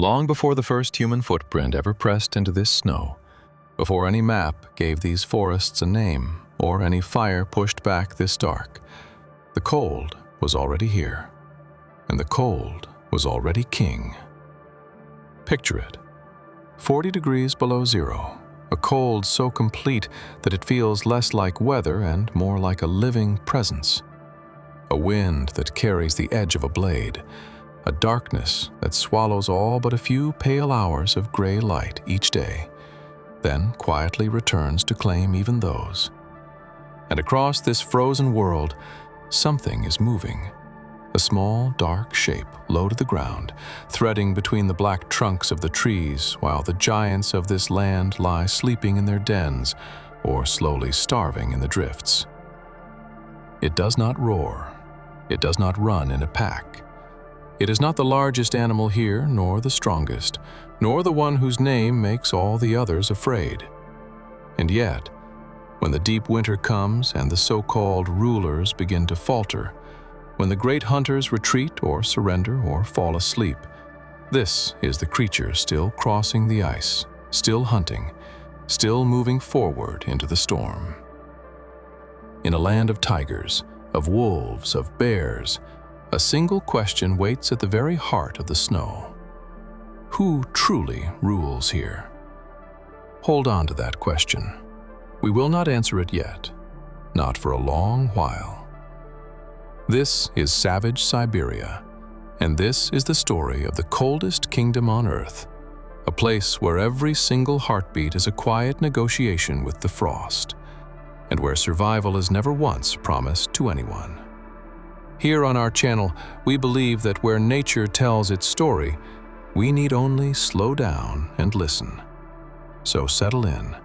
Long before the first human footprint ever pressed into this snow, before any map gave these forests a name or any fire pushed back this dark, the cold was already here, and the cold was already king. Picture it. 40 degrees below zero, a cold so complete that it feels less like weather and more like a living presence. A wind that carries the edge of a blade, a darkness that swallows all but a few pale hours of gray light each day, then quietly returns to claim even those. And across this frozen world, something is moving. A small, dark shape low to the ground, threading between the black trunks of the trees while the giants of this land lie sleeping in their dens or slowly starving in the drifts. It does not roar. It does not run in a pack. It is not the largest animal here, nor the strongest, nor the one whose name makes all the others afraid. And yet, when the deep winter comes and the so-called rulers begin to falter, when the great hunters retreat or surrender or fall asleep, this is the creature still crossing the ice, still hunting, still moving forward into the storm. In a land of tigers, of wolves, of bears, a single question waits at the very heart of the snow. Who truly rules here? Hold on to that question. We will not answer it yet, not for a long while. This is Savage Siberia, and this is the story of the coldest kingdom on Earth, a place where every single heartbeat is a quiet negotiation with the frost, and where survival is never once promised to anyone. Here on our channel, we believe that where nature tells its story, we need only slow down and listen. So settle in,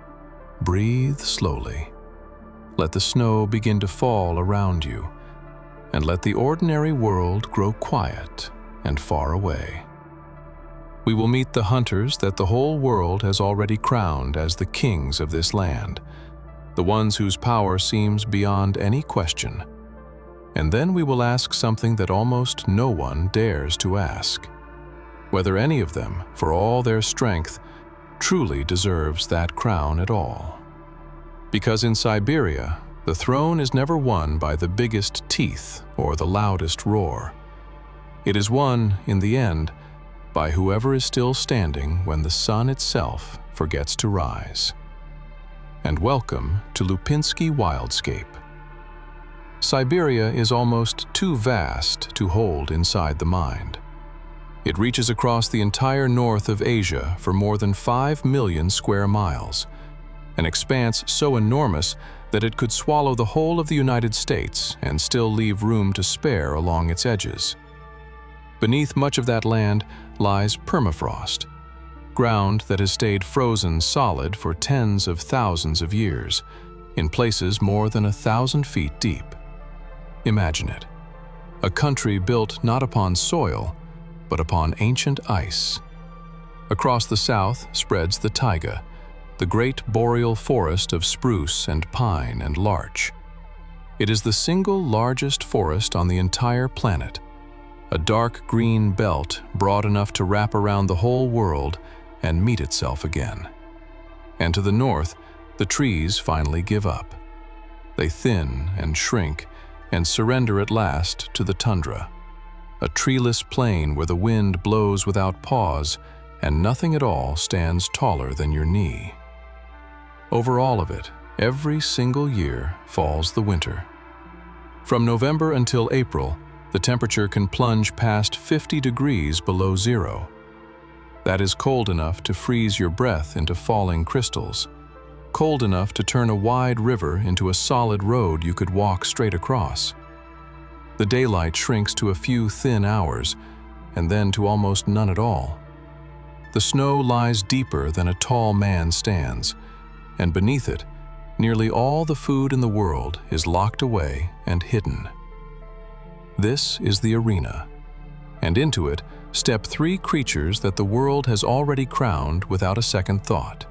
breathe slowly, let the snow begin to fall around you, and let the ordinary world grow quiet and far away. We will meet the hunters that the whole world has already crowned as the kings of this land, the ones whose power seems beyond any question. And then we will ask something that almost no one dares to ask: whether any of them, for all their strength, truly deserves that crown at all. Because in Siberia, the throne is never won by the biggest teeth or the loudest roar. It is won, in the end, by whoever is still standing when the sun itself forgets to rise. And welcome to Lupinski Wildscape. Siberia is almost too vast to hold inside the mind. It reaches across the entire north of Asia for more than 5 million square miles, an expanse so enormous that it could swallow the whole of the United States and still leave room to spare along its edges. Beneath much of that land lies permafrost, ground that has stayed frozen solid for tens of thousands of years, in places more than 1,000 feet deep. Imagine it, a country built not upon soil, but upon ancient ice. Across the south spreads the taiga, the great boreal forest of spruce and pine and larch. It is the single largest forest on the entire planet, a dark green belt broad enough to wrap around the whole world and meet itself again. And to the north, the trees finally give up. They thin and shrink and surrender at last to the tundra, a treeless plain where the wind blows without pause and nothing at all stands taller than your knee. Over all of it, every single year falls the winter. From November until April, the temperature can plunge past 50 degrees below zero. That is cold enough to freeze your breath into falling crystals, cold enough to turn a wide river into a solid road you could walk straight across. The daylight shrinks to a few thin hours, and then to almost none at all. The snow lies deeper than a tall man stands, and beneath it, nearly all the food in the world is locked away and hidden. This is the arena, and into it step 3 creatures that the world has already crowned without a second thought: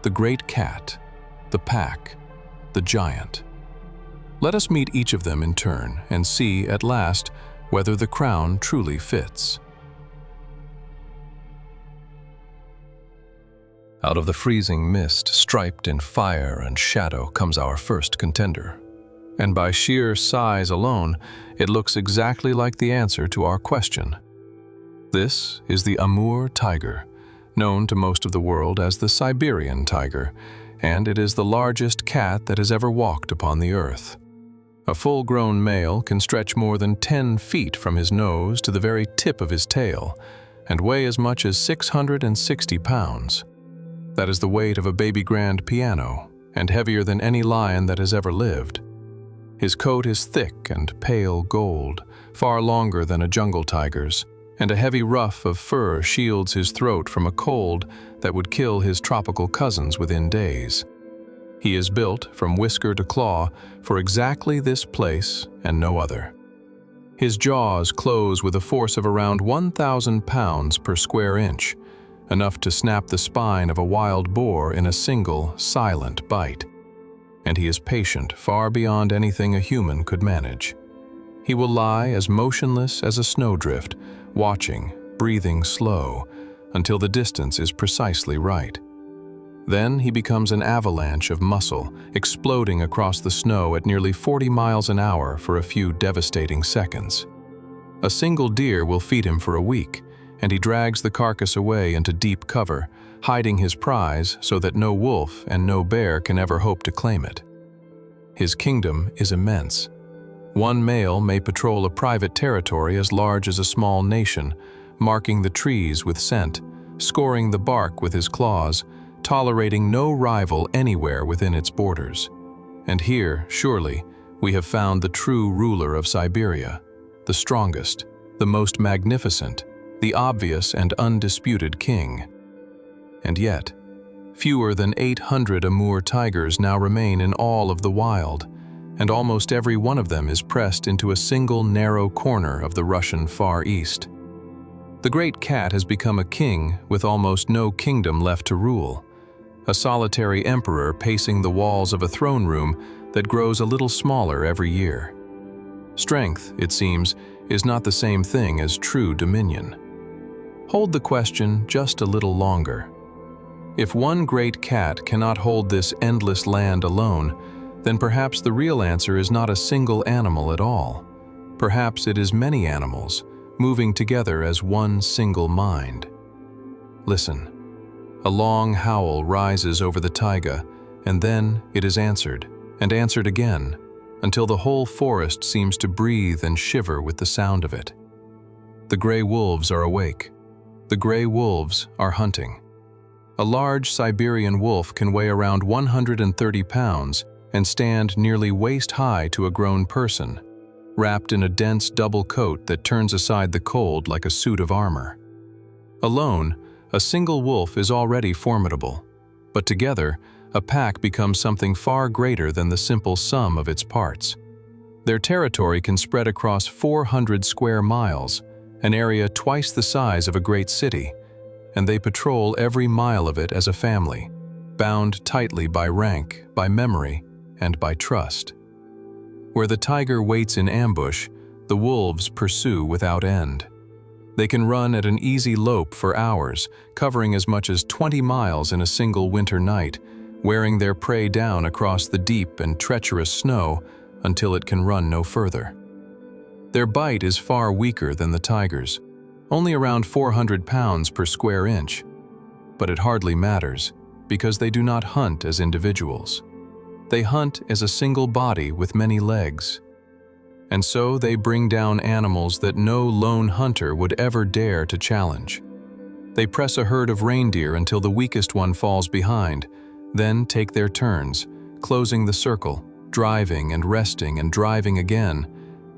the great cat, the pack, the giant. Let us meet each of them in turn and see, at last, whether the crown truly fits. Out of the freezing mist, striped in fire and shadow, comes our first contender. And by sheer size alone, it looks exactly like the answer to our question. This is the amur tiger, known to most of the world as the Siberian tiger, and it is the largest cat that has ever walked upon the earth. A full-grown male can stretch more than 10 feet from his nose to the very tip of his tail, and weigh as much as 660 pounds. That is the weight of a baby grand piano, and heavier than any lion that has ever lived. His coat is thick and pale gold, far longer than a jungle tiger's, and a heavy ruff of fur shields his throat from a cold that would kill his tropical cousins within days. He is built, from whisker to claw, for exactly this place and no other. His jaws close with a force of around 1,000 pounds per square inch, enough to snap the spine of a wild boar in a single, silent bite. And he is patient far beyond anything a human could manage. He will lie as motionless as a snowdrift, watching, breathing slow, until the distance is precisely right. Then he becomes an avalanche of muscle, exploding across the snow at nearly 40 miles an hour for a few devastating seconds. A single deer will feed him for a week, and he drags the carcass away into deep cover, hiding his prize so that no wolf and no bear can ever hope to claim it. His kingdom is immense. One male may patrol a private territory as large as a small nation, marking the trees with scent, scoring the bark with his claws, tolerating no rival anywhere within its borders. And here, surely, we have found the true ruler of Siberia, the strongest, the most magnificent, the obvious and undisputed king. And yet, fewer than 800 amur tigers now remain in all of the wild, and almost every one of them is pressed into a single narrow corner of the Russian Far East. The great cat has become a king with almost no kingdom left to rule, a solitary emperor pacing the walls of a throne room that grows a little smaller every year. Strength, it seems, is not the same thing as true dominion. Hold the question just a little longer. If one great cat cannot hold this endless land alone, then perhaps the real answer is not a single animal at all. Perhaps it is many animals, moving together as one single mind. Listen. A long howl rises over the taiga, and then it is answered, and answered again, until the whole forest seems to breathe and shiver with the sound of it. The gray wolves are awake. The gray wolves are hunting. A large Siberian wolf can weigh around 130 pounds and stand nearly waist-high to a grown person, wrapped in a dense double coat that turns aside the cold like a suit of armor. Alone, a single wolf is already formidable, but together, a pack becomes something far greater than the simple sum of its parts. Their territory can spread across 400 square miles, an area twice the size of a great city, and they patrol every mile of it as a family, bound tightly by rank, by memory, and by trust. Where the tiger waits in ambush, the wolves pursue without end. They can run at an easy lope for hours, covering as much as 20 miles in a single winter night, wearing their prey down across the deep and treacherous snow until it can run no further. Their bite is far weaker than the tiger's, only around 400 pounds per square inch. But it hardly matters, because they do not hunt as individuals. They hunt as a single body with many legs. And so they bring down animals that no lone hunter would ever dare to challenge. They press a herd of reindeer until the weakest one falls behind, then take their turns, closing the circle, driving and resting and driving again,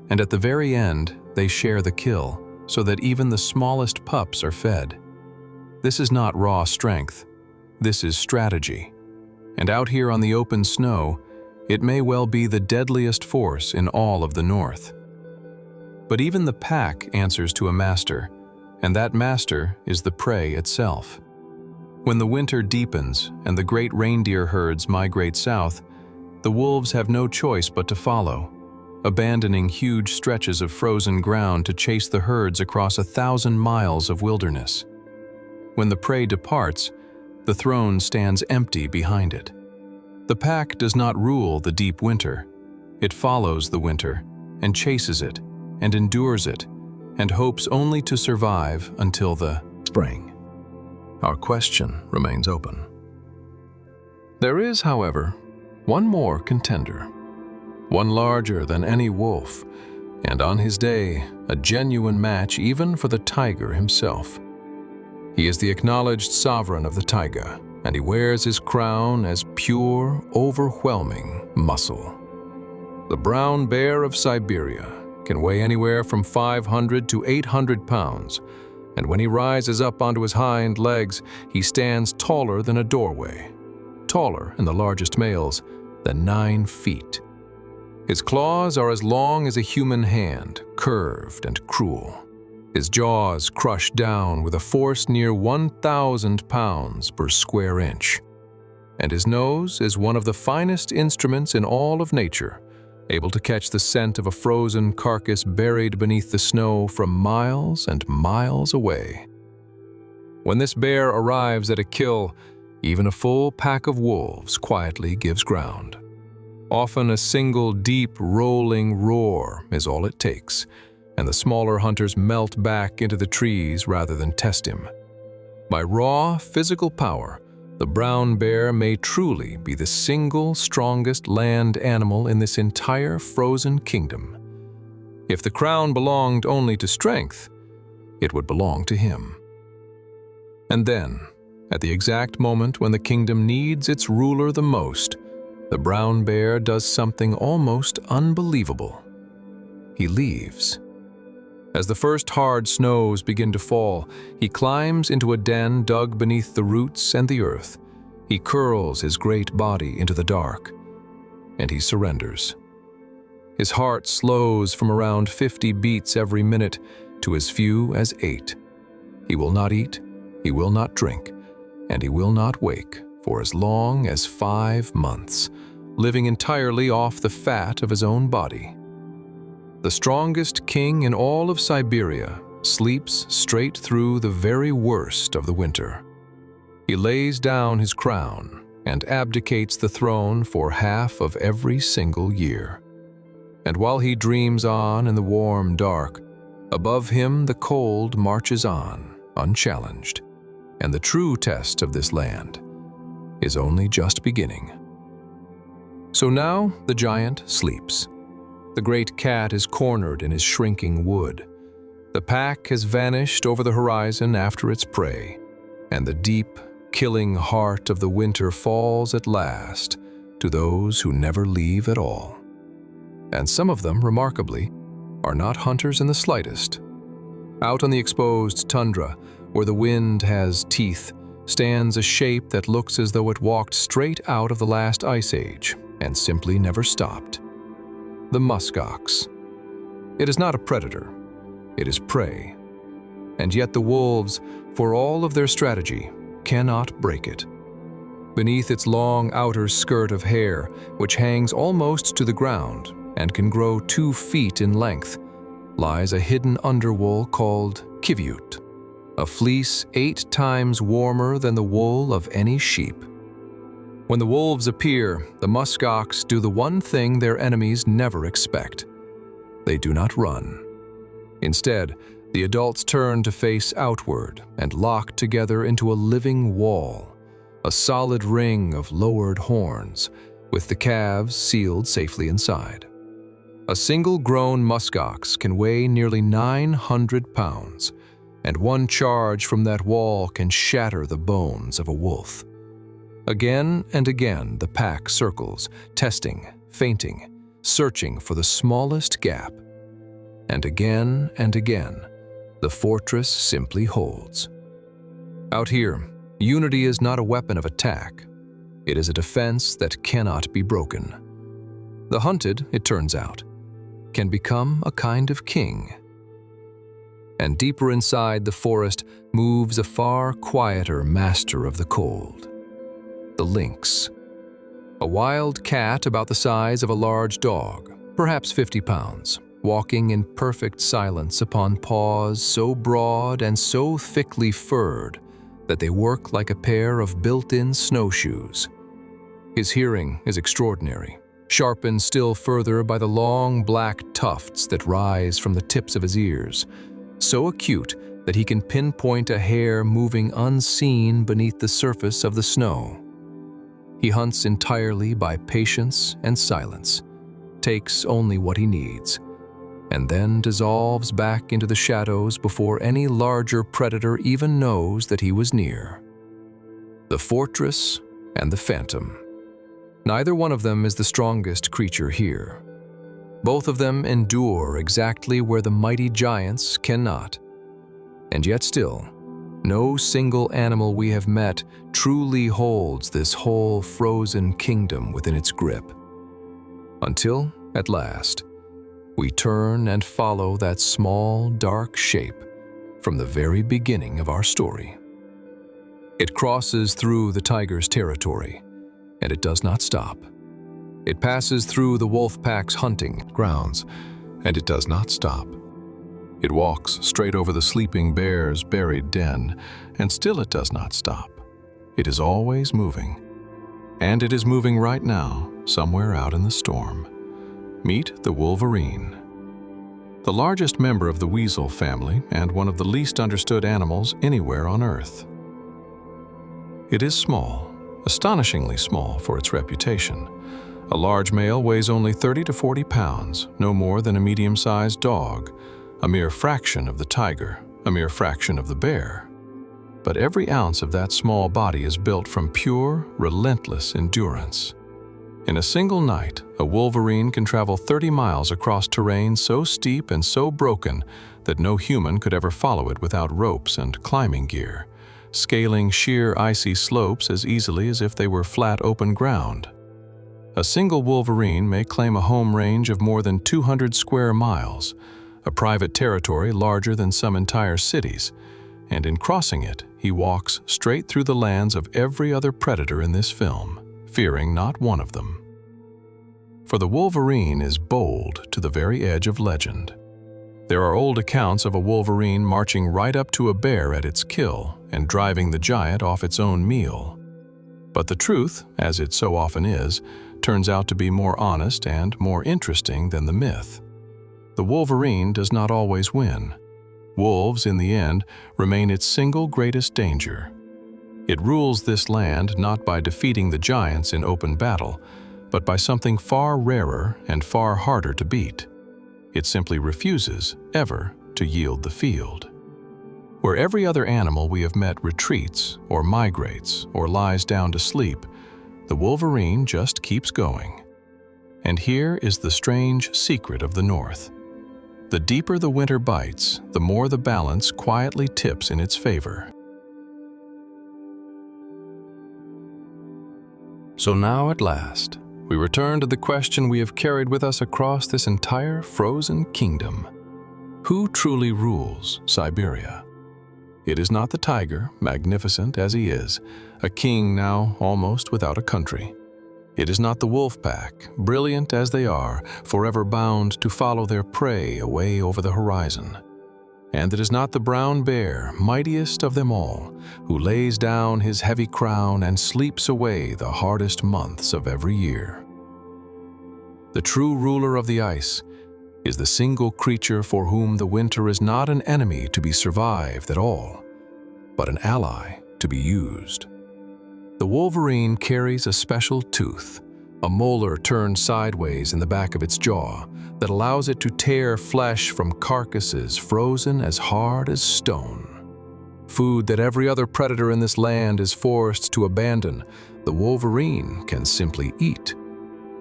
and at the very end they share the kill, so that even the smallest pups are fed. This is not raw strength. This is strategy. And out here on the open snow, it may well be the deadliest force in all of the North. But even the pack answers to a master, and that master is the prey itself. When the winter deepens and the great reindeer herds migrate south, the wolves have no choice but to follow, abandoning huge stretches of frozen ground to chase the herds across 1,000 miles of wilderness. When the prey departs, The throne stands empty behind it. The pack does not rule the deep winter. It follows the winter and chases it and endures it and hopes only to survive until the spring. Our question remains open. There is, however, one more contender, one larger than any wolf, and on his day, a genuine match even for the tiger himself. He is the acknowledged sovereign of the taiga, and he wears his crown as pure, overwhelming muscle. The brown bear of Siberia can weigh anywhere from 500 to 800 pounds, and when he rises up onto his hind legs, he stands taller than a doorway, taller in the largest males than 9 feet. His claws are as long as a human hand, curved and cruel. His jaws crush down with a force near 1,000 pounds per square inch. And his nose is one of the finest instruments in all of nature, able to catch the scent of a frozen carcass buried beneath the snow from miles and miles away. When this bear arrives at a kill, even a full pack of wolves quietly gives ground. Often a single deep, rolling roar is all it takes, and the smaller hunters melt back into the trees rather than test him. By raw physical power, the brown bear may truly be the single strongest land animal in this entire frozen kingdom. If the crown belonged only to strength, it would belong to him. And then, at the exact moment when the kingdom needs its ruler the most, the brown bear does something almost unbelievable. He leaves. As the first hard snows begin to fall, he climbs into a den dug beneath the roots and the earth. He curls his great body into the dark, and he surrenders. His heart slows from around 50 beats every minute to as few as 8. He will not eat, he will not drink, and he will not wake for as long as 5 months, living entirely off the fat of his own body. The strongest king in all of Siberia sleeps straight through the very worst of the winter. He lays down his crown and abdicates the throne for half of every single year. And while he dreams on in the warm dark, above him the cold marches on, unchallenged, and the true test of this land is only just beginning. So now the giant sleeps. The great cat is cornered in his shrinking wood. The pack has vanished over the horizon after its prey, and the deep, killing heart of the winter falls at last to those who never leave at all. And some of them, remarkably, are not hunters in the slightest. Out on the exposed tundra, where the wind has teeth, stands a shape that looks as though it walked straight out of the last ice age and simply never stopped. The muskox. It is not a predator, it is prey. And yet the wolves, for all of their strategy, cannot break it. Beneath its long outer skirt of hair, which hangs almost to the ground and can grow 2 feet in length, lies a hidden underwool called kivyut, a fleece 8 times warmer than the wool of any sheep. When the wolves appear, the muskox do the one thing their enemies never expect. They do not run. Instead, the adults turn to face outward and lock together into a living wall, a solid ring of lowered horns, with the calves sealed safely inside. A single grown muskox can weigh nearly 900 pounds, and one charge from that wall can shatter the bones of a wolf. Again and again the pack circles, testing, feinting, searching for the smallest gap. And again, the fortress simply holds. Out here, unity is not a weapon of attack. It is a defense that cannot be broken. The hunted, it turns out, can become a kind of king. And deeper inside the forest moves a far quieter master of the cold. The lynx. A wild cat about the size of a large dog, perhaps 50 pounds, walking in perfect silence upon paws so broad and so thickly furred that they work like a pair of built-in snowshoes. His hearing is extraordinary, sharpened still further by the long black tufts that rise from the tips of his ears, so acute that he can pinpoint a hair moving unseen beneath the surface of the snow. He hunts entirely by patience and silence, takes only what he needs, and then dissolves back into the shadows before any larger predator even knows that he was near. The fortress and the phantom. Neither one of them is the strongest creature here. Both of them endure exactly where the mighty giants cannot. And yet still, no single animal we have met truly holds this whole frozen kingdom within its grip. Until, at last, we turn and follow that small, dark shape from the very beginning of our story. It crosses through the tiger's territory, and it does not stop. It passes through the wolf pack's hunting grounds, and it does not stop. It walks straight over the sleeping bear's buried den, and still it does not stop. It is always moving. And it is moving right now, somewhere out in the storm. Meet the wolverine. The largest member of the weasel family and one of the least understood animals anywhere on Earth. It is small, astonishingly small for its reputation. A large male weighs only 30 to 40 pounds, no more than a medium-sized dog, a mere fraction of the tiger, a mere fraction of the bear. But every ounce of that small body is built from pure, relentless endurance. In a single night, a wolverine can travel 30 miles across terrain so steep and so broken that no human could ever follow it without ropes and climbing gear, scaling sheer icy slopes as easily as if they were flat open ground. A single wolverine may claim a home range of more than 200 square miles, a private territory larger than some entire cities, and in crossing it, he walks straight through the lands of every other predator in this film, fearing not one of them. For the wolverine is bold to the very edge of legend. There are old accounts of a wolverine marching right up to a bear at its kill and driving the giant off its own meal. But the truth, as it so often is, turns out to be more honest and more interesting than the myth. The wolverine does not always win. Wolves, in the end, remain its single greatest danger. It rules this land not by defeating the giants in open battle, but by something far rarer and far harder to beat. It simply refuses, ever, to yield the field. Where every other animal we have met retreats, or migrates, or lies down to sleep, the wolverine just keeps going. And here is the strange secret of the North. The deeper the winter bites, the more the balance quietly tips in its favor. So now at last, we return to the question we have carried with us across this entire frozen kingdom. Who truly rules Siberia? It is not the tiger, magnificent as he is, a king now almost without a country. It is not the wolf pack, brilliant as they are, forever bound to follow their prey away over the horizon. And it is not the brown bear, mightiest of them all, who lays down his heavy crown and sleeps away the hardest months of every year. The true ruler of the ice is the single creature for whom the winter is not an enemy to be survived at all, but an ally to be used. The wolverine carries a special tooth, a molar turned sideways in the back of its jaw, that allows it to tear flesh from carcasses frozen as hard as stone. Food that every other predator in this land is forced to abandon, the wolverine can simply eat.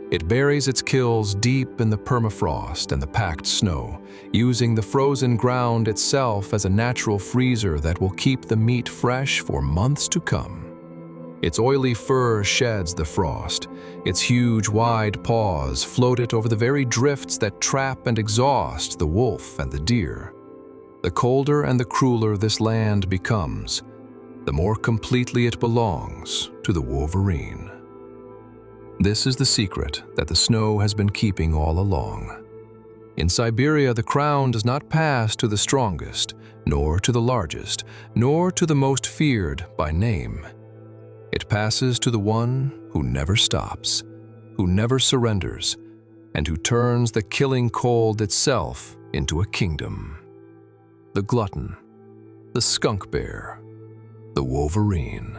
It buries its kills deep in the permafrost and the packed snow, using the frozen ground itself as a natural freezer that will keep the meat fresh for months to come. Its oily fur sheds the frost. Its huge, wide paws float it over the very drifts that trap and exhaust the wolf and the deer. The colder and the crueler this land becomes, the more completely it belongs to the wolverine. This is the secret that the snow has been keeping all along. In Siberia, the crown does not pass to the strongest, nor to the largest, nor to the most feared by name. It passes to the one who never stops, who never surrenders, and who turns the killing cold itself into a kingdom. The glutton, the skunk bear, the wolverine,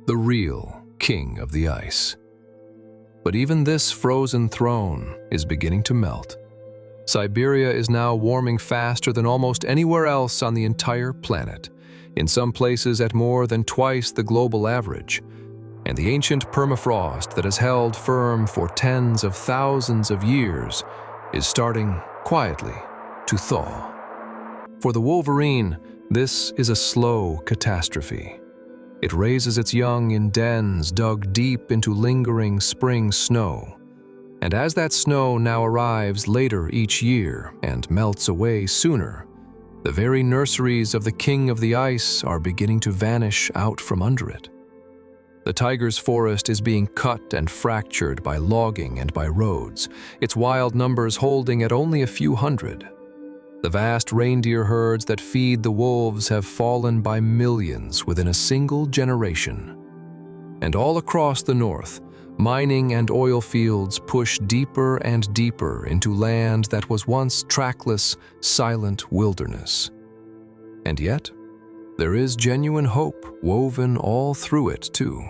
the real king of the ice. But even this frozen throne is beginning to melt. Siberia is now warming faster than almost anywhere else on the entire planet, in some places at more than twice the global average. And the ancient permafrost that has held firm for tens of thousands of years is starting quietly to thaw. For the wolverine, this is a slow catastrophe. It raises its young in dens dug deep into lingering spring snow. And as that snow now arrives later each year and melts away sooner, the very nurseries of the king of the ice are beginning to vanish out from under it. The tiger's forest is being cut and fractured by logging and by roads, its wild numbers holding at only a few hundred. The vast reindeer herds that feed the wolves have fallen by millions within a single generation. And all across the north, mining and oil fields push deeper and deeper into land that was once trackless, silent wilderness. And yet, there is genuine hope woven all through it, too.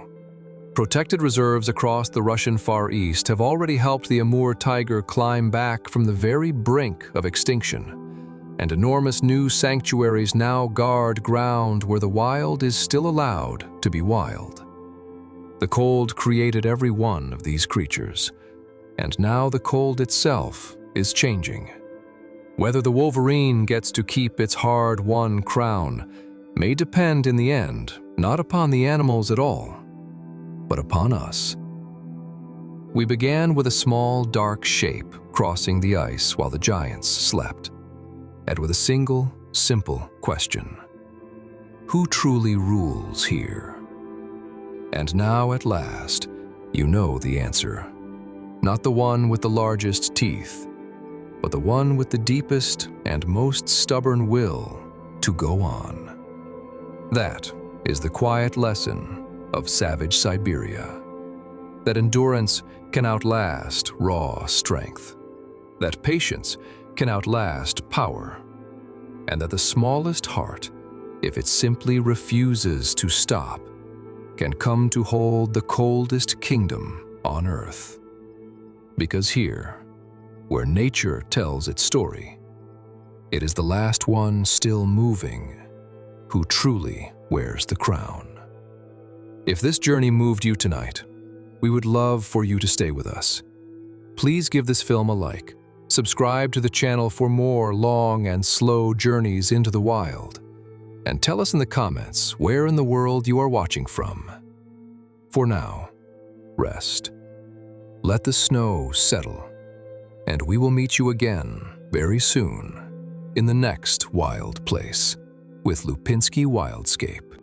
Protected reserves across the Russian Far East have already helped the Amur tiger climb back from the very brink of extinction, and enormous new sanctuaries now guard ground where the wild is still allowed to be wild. The cold created every one of these creatures, and now the cold itself is changing. Whether the wolverine gets to keep its hard-won crown may depend in the end not upon the animals at all, but upon us. We began with a small, dark shape crossing the ice while the giants slept, and with a single, simple question: who truly rules here? And now, at last, you know the answer. Not the one with the largest teeth, but the one with the deepest and most stubborn will to go on. That is the quiet lesson of Savage Siberia. That endurance can outlast raw strength. That patience can outlast power. And that the smallest heart, if it simply refuses to stop, can come to hold the coldest kingdom on earth. Because here, where nature tells its story, it is the last one still moving who truly wears the crown. If this journey moved you tonight, we would love for you to stay with us. Please give this film a like, subscribe to the channel for more long and slow journeys into the wild, and tell us in the comments where in the world you are watching from. For now, rest. Let the snow settle, and we will meet you again very soon in the next wild place with Lupinski Wildscape.